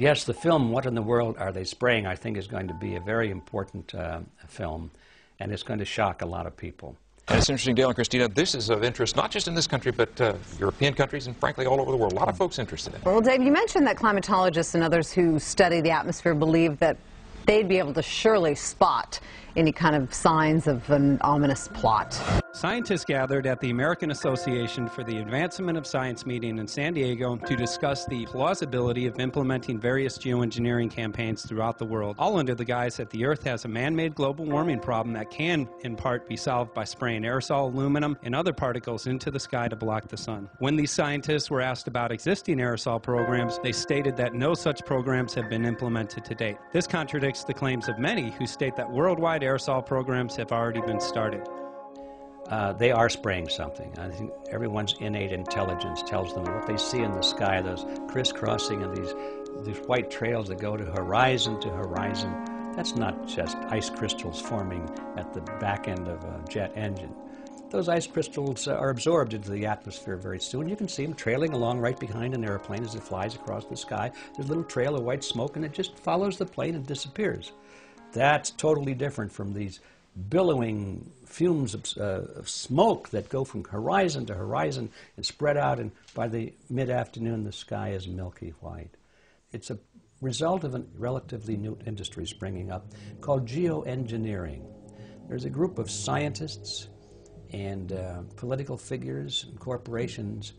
Yes, the film, What in the World Are They Spraying, I think is going to be a very important film, and it's going to shock a lot of people. And it's interesting, Dale and Christina, this is of interest not just in this country, but European countries and, frankly, all over the world. A lot of folks interested in it. Well, Dave, you mentioned that climatologists and others who study the atmosphere believe that they'd be able to surely spot any kind of signs of an ominous plot. Scientists gathered at the American Association for the Advancement of Science meeting in San Diego to discuss the plausibility of implementing various geoengineering campaigns throughout the world, all under the guise that the Earth has a man-made global warming problem that can, in part, be solved by spraying aerosol aluminum and other particles into the sky to block the sun. When these scientists were asked about existing aerosol programs, they stated that no such programs have been implemented to date. This contradicts the claims of many who state that worldwide aerosol programs have already been started. They are spraying something. I think everyone's innate intelligence tells them what they see in the sky, those crisscrossing and these white trails that go to horizon, that's not just ice crystals forming at the back end of a jet engine. Those ice crystals are absorbed into the atmosphere very soon. You can see them trailing along right behind an airplane as it flies across the sky. There's a little trail of white smoke, and it just follows the plane and disappears. That's totally different from these billowing fumes of smoke that go from horizon to horizon and spread out, and by the mid-afternoon the sky is milky white. It's a result of a relatively new industry springing up called geoengineering. There's a group of scientists and political figures and corporations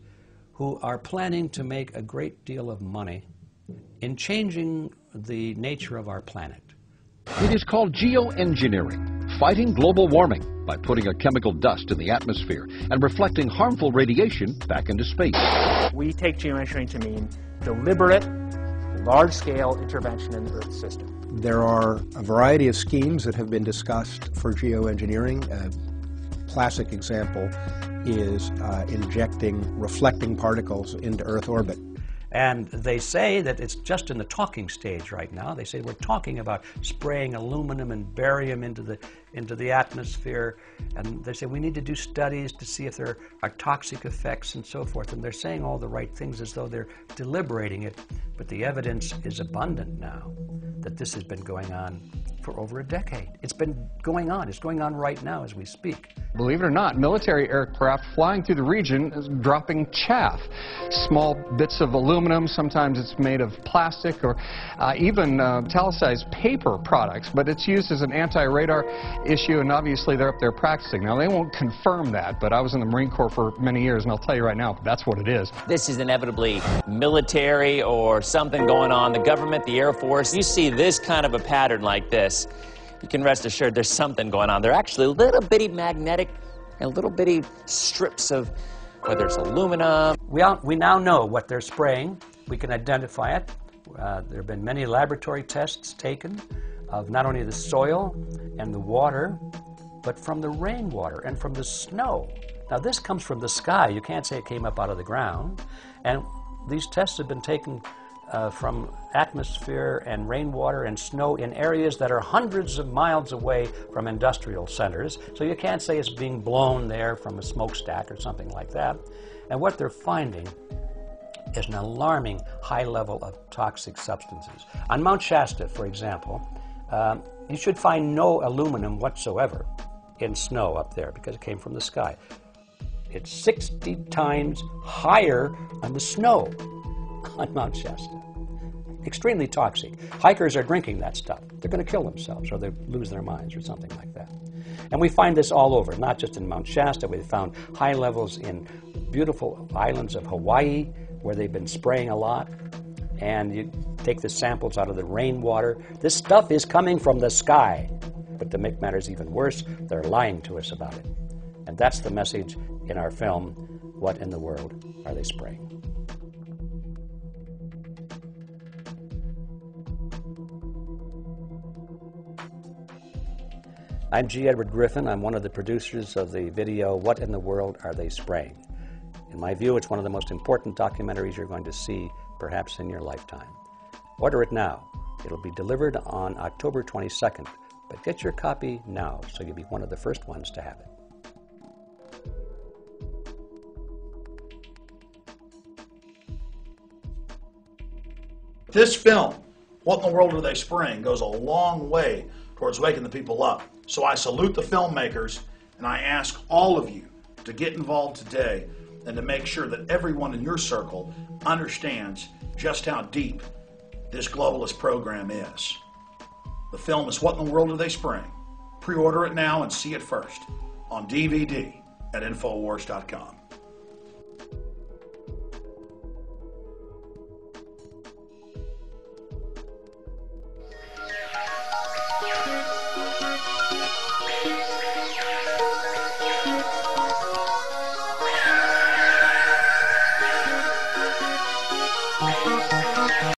who are planning to make a great deal of money in changing the nature of our planet. It is called geoengineering, fighting global warming by putting a chemical dust in the atmosphere and reflecting harmful radiation back into space. We take geoengineering to mean deliberate, large-scale intervention in the Earth system. There are a variety of schemes that have been discussed for geoengineering. A classic example is injecting reflecting particles into Earth orbit. And they say that it's just in the talking stage right now. They say we're talking about spraying aluminum and barium into the atmosphere, and they say we need to do studies to see if there are toxic effects and so forth. And they're saying all the right things as though they're deliberating it, but the evidence is abundant now that this has been going on for over a decade. It's been going on. It's going on right now as we speak. Believe it or not, military aircraft flying through the region is dropping chaff. Small bits of aluminum, sometimes it's made of plastic or even italicized paper products, but it's used as an anti-radar issue, and obviously they're up there practicing. Now, they won't confirm that, but I was in the Marine Corps for many years, and I'll tell you right now, that's what it is. This is inevitably military or something going on. The government, the Air Force, you see this kind of a pattern like this, you can rest assured there's something going on. They're actually little bitty magnetic and little bitty strips of, whether it's aluminum. We now know what they're spraying. We can identify it. There have been many laboratory tests taken of not only the soil and the water, but from the rainwater and from the snow. Now, this comes from the sky. You can't say it came up out of the ground. And these tests have been taken from atmosphere and rainwater and snow in areas that are hundreds of miles away from industrial centers. So you can't say it's being blown there from a smokestack or something like that. And what they're finding is an alarming high level of toxic substances. On Mount Shasta, for example, you should find no aluminum whatsoever in snow up there because it came from the sky. It's 60 times higher on the snow on Mount Shasta. Extremely toxic. Hikers are drinking that stuff. They're going to kill themselves or they lose their minds or something like that. And we find this all over, not just in Mount Shasta. We've found high levels in beautiful islands of Hawaii where they've been spraying a lot. And you take the samples out of the rainwater. This stuff is coming from the sky. But to make matters even worse, they're lying to us about it. And that's the message in our film, What in the World Are They Spraying? I'm G. Edward Griffin. I'm one of the producers of the video, What in the World Are They Spraying? In my view, it's one of the most important documentaries you're going to see, perhaps in your lifetime. Order it now. It'll be delivered on October 22nd, but get your copy now so you'll be one of the first ones to have it. This film, What in the World Are They Spraying?, goes a long way towards waking the people up. So I salute the filmmakers, and I ask all of you to get involved today and to make sure that everyone in your circle understands just how deep this globalist program is. The film is What in the World Are They Spraying? Pre-order it now and see it first on DVD at Infowars.com.